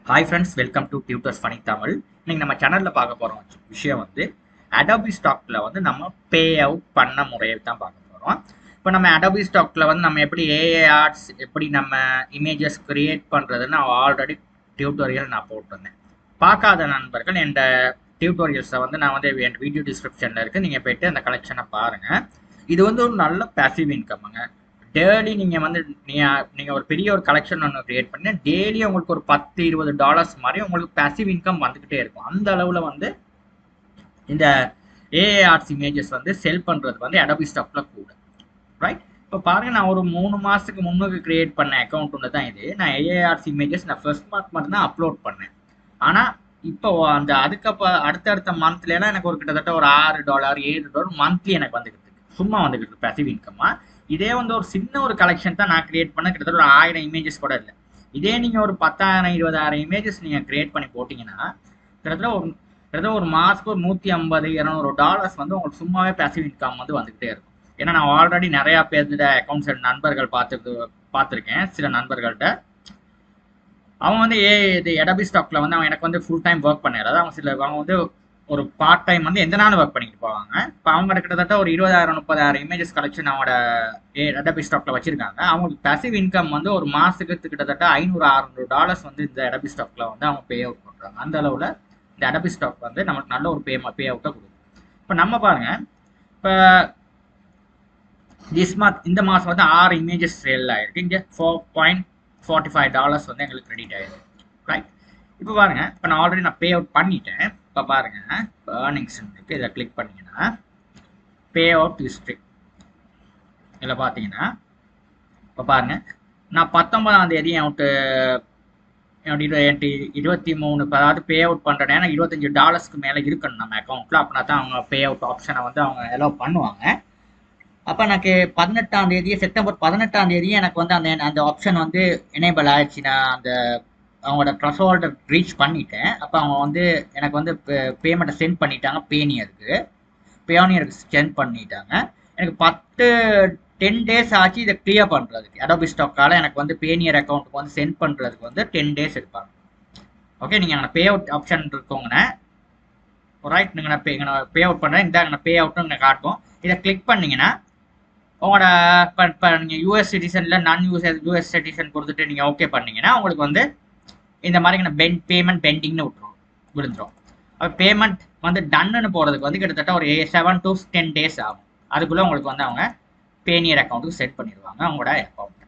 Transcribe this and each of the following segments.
Hi friends, welcome to tutors funny Tamil. இன்னைக்கு நம்ம சேனலில் பார்க்க போகிற விஷயம் வந்து அடோபி ஸ்டாக்கில் வந்து நம்ம பே அவுட் பண்ண முறையை தான் பார்க்க போகிறோம். இப்போ நம்ம அடோபி ஸ்டாக்கில் வந்து நம்ம எப்படி ஏஏ ஆர்ட்ஸ் எப்படி நம்ம இமேஜஸ் கிரியேட் பண்ணுறதுன்னு ஆல்ரெடி டியூட்டோரியல் நான் போட்டிருந்தேன். பார்க்காத நண்பர்கள் என் டியூட்டோரியல்ஸை வந்து நான் வந்து என் வீடியோ டிஸ்கிரிப்ஷனில் இருக்குது, நீங்கள் போய்ட்டு அந்த கலெக்ஷனை பாருங்கள். இது வந்து ஒரு நல்ல பேசிவ் இன்கம்ங்க. டெய்லி நீங்கள் வந்து நீங்கள் ஒரு பெரிய ஒரு கலெக்ஷன் ஒன்று கிரியேட் பண்ணி டெய்லி உங்களுக்கு ஒரு $10-20 மாதிரி உங்களுக்கு பேசிவ் இன்கம் வந்துக்கிட்டே இருக்கும். அந்த அளவில் வந்து இந்த ஏஏஆர்ஸ் இமேஜஸ் வந்து செல் பண்ணுறது வந்து அடோபி ஸ்டாக்கில் கூட ரைட். இப்போ பாருங்க, நான் ஒரு 3 மாதத்துக்கு முன்னுக்கு கிரியேட் பண்ண அக்கௌண்ட் ஒன்று தான் இது. நான் ஏஏஆர்ஸ் இமேஜஸ் நான் ஃபர்ஸ்ட் மந்த் மட்டும் தான் அப்லோட் பண்ணேன். ஆனால் இப்போ அந்த அடுத்தடுத்த மந்த்லாம் எனக்கு ஒரு கிட்டத்தட்ட ஒரு $6 $7 மந்த்லி எனக்கு வந்துக்கிட்டு சும்மா வந்துக்கிட்டு இருக்கு பேசிவ் இன்கம்மா. இதே வந்து ஒரு சின்ன ஒரு கலெக்ஷன் தான் நான் கிரியேட் பண்ண, கிட்டத்தட்ட ஒரு 1000 இமேஜஸ் கூட இல்லை. இதே நீங்கள் ஒரு 10,000-20,000 இமேஜஸ் நீங்கள் கிரியேட் பண்ணி போட்டிங்கன்னா கிட்டத்தட்ட ஒரு மாதத்துக்கு ஒரு $150-200 வந்து உங்களுக்கு சும்மாவே பேசிவ் இன்கம் வந்து வந்துக்கிட்டே இருக்கும். ஏன்னா நான் ஆல்ரெடி நிறையா பேர்கிட்ட அக்கௌண்ட்ஸ் நண்பர்கள் பார்த்துருக்கேன். சில நண்பர்கள்ட்ட அவங்க வந்து இது அடோபி ஸ்டாக்ல வந்து அவங்க எனக்கு வந்து ஃபுல் டைம் ஒர்க் பண்ணாரு. அதாவது அவங்க வந்து ஒரு பார்ட் டைம் வந்து எந்த நாளும் ஒர்க் பண்ணிட்டு போவாங்க. இப்போ அவங்க கிட்டத்தட்ட ஒரு 20,000-30,000 இமேஜஸ் கலெக்ஷன் அவங்களோட அடோபி ஸ்டாக்ல வச்சிருக்காங்க. அவங்களுக்கு பேசிவ் இன்கம் வந்து ஒரு மாசத்துக்கு கிட்டத்தட்ட $500-600 வந்து இந்த அடோபி ஸ்டாக்ல வந்து அவங்க பே அவுட் பண்றாங்க. அந்த அளவுல இந்த அடோபி ஸ்டாக் வந்து நமக்கு நல்ல ஒரு பே அவுட்டை கொடுக்கும். இப்போ நம்ம பாருங்க, இப்போ இந்த மாதம் வந்து 6 இமேஜஸ் சேல் ஆயிருக்கு. இங்கே $4.45 வந்து எங்களுக்கு கிரெடிட் ஆயிருக்கு ரைட். இப்போ பாருங்க, இப்போ நான் ஆல்ரெடி பே அவுட் பண்ணிட்டேன். இப்போ பாருங்க, இப்போ ஏர்னிங்ஸ் இருக்கு, இதை கிளிக் பண்ணீங்கன்னா பே அவுட் ஹிஸ்ட்ரி இதில் பார்த்தீங்கன்னா இப்போ பாருங்க, நான் 19ஆம் தேதி என்கிட்ட 23 அதாவது பே அவுட் பண்ணுறேன். ஏன்னா $25 மேலே இருக்கணும் நம்ம அக்கௌண்ட்டில். அப்படின்னா தான் அவங்க பே அவுட் ஆப்ஷனை வந்து அவங்க அலோவ் பண்ணுவாங்க. அப்போ எனக்கு செப்டம்பர் 18ஆம் தேதி எனக்கு வந்து அந்த ஆப்ஷன் வந்து எனேபிள் ஆயிடுச்சு. நான் அந்த அவங்களோட த்ரெஷ்ஹோல்டை ரீச் பண்ணிட்டேன். அப்போ அவங்க வந்து எனக்கு வந்து பேமெண்ட்டை சென்ட் பண்ணிட்டாங்க. பேனியருக்கு சென்ட் பண்ணிட்டாங்க. எனக்கு 10 டேஸ் ஆச்சு இதை கிளியர் பண்ணுறதுக்கு. அடோபி ஸ்டாக்கால் எனக்கு வந்து பேனியர் அக்கௌண்ட்டுக்கு வந்து சென்ட் பண்ணுறதுக்கு வந்து 10 டேஸ் எடுப்பாங்க. ஓகே, நீங்கள் அங்கே பே அவுட் ஆப்ஷன் இருக்கோங்கண்ணே ரைட். நீங்கள் நான் பே அவுட் பண்ணுறேன், இந்த பே அவுட்னு காட்டும். இதை கிளிக் பண்ணிங்கன்னா உங்களோட இப்போ நீங்கள் யூஎஸ் சிட்டிசனில் யூஎஸ் சிட்டிசன் கொடுத்துட்டு நீங்கள் ஓகே பண்ணீங்கன்னா உங்களுக்கு வந்து இந்த மாதிரி பேமெண்ட் பெண்டிங்னு விழுந்துடும். அப்போ பேமெண்ட் வந்து டன்னு போகிறதுக்கு வந்து கிட்டத்தட்ட ஒரு 7 to 10 டேஸ் ஆகும். அதுக்குள்ளே உங்களுக்கு வந்து அவங்க பேனியர் அக்கௌண்ட்டுக்கு செட் பண்ணிடுவாங்க அவங்களோட அக்கௌண்ட்.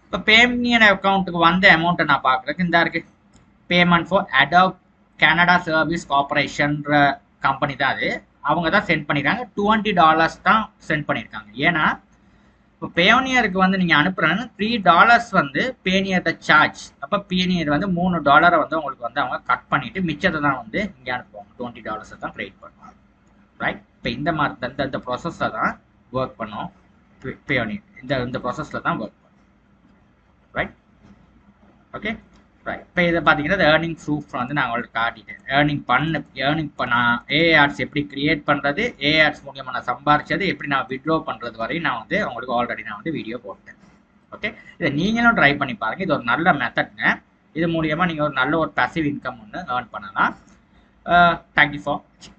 இப்போ பேனியர் அக்கௌண்ட்டுக்கு வந்த அமௌண்ட்டை நான் பார்க்குறதுக்கு இந்த இருக்குது, payment for Adobe Canada service கார்பரேஷன்ற கம்பெனி தான் அது. அவங்க தான் சென்ட் பண்ணியிருக்காங்க. $20 தான் சென்ட் பண்ணியிருக்காங்க. ஏன்னா இப்போ பேனியருக்கு வந்து நீங்கள் அனுப்புறேன்னு $3 வந்து பேனியர்கிட்ட சார்ஜ். அப்போ பேனியர் வந்து $3 வந்து உங்களுக்கு வந்து அவங்க கட் பண்ணிட்டு மிச்சத்தை தான் வந்து இங்கே அனுப்புவாங்க. $20 தான் கிரெடிட் பண்ணுவாங்க ரைட். இப்போ இந்த மாதிரி இந்த ப்ராசஸில் தான் ஒர்க் பண்ணோம். பேனியர் இந்த ப்ராசஸில் தான் ஒர்க் பண்ணும் ரைட். Okay right. இப்போ இதை பார்த்தீங்கன்னா ஏர்னிங் ப்ரூஃப் வந்து நான் உங்களுக்கு காட்டிட்டேன். ஏர்னிங் பண்ண ஏஆர்ஸ் எப்படி கிரியேட் பண்ணுறது, ஏஆர்ஸ் மூலியமாக நான் சம்பாரிச்சது எப்படி நான் வித்ட்ரா பண்ணுறது வரையும் நான் வந்து உங்களுக்கு ஆல்ரெடி நான் வந்து வீடியோ போட்டேன். ஓகே, இதை நீங்களும் ட்ரை பண்ணி பாருங்கள். இது ஒரு நல்ல மெத்தட்ங்க. இது மூலியமாக நீங்கள் ஒரு நல்ல ஒரு பேசிவ் இன்கம் ஒன்று ஏர்ன் பண்ணலாம். தேங்க்யூ ஃபார் வாட்சிங்.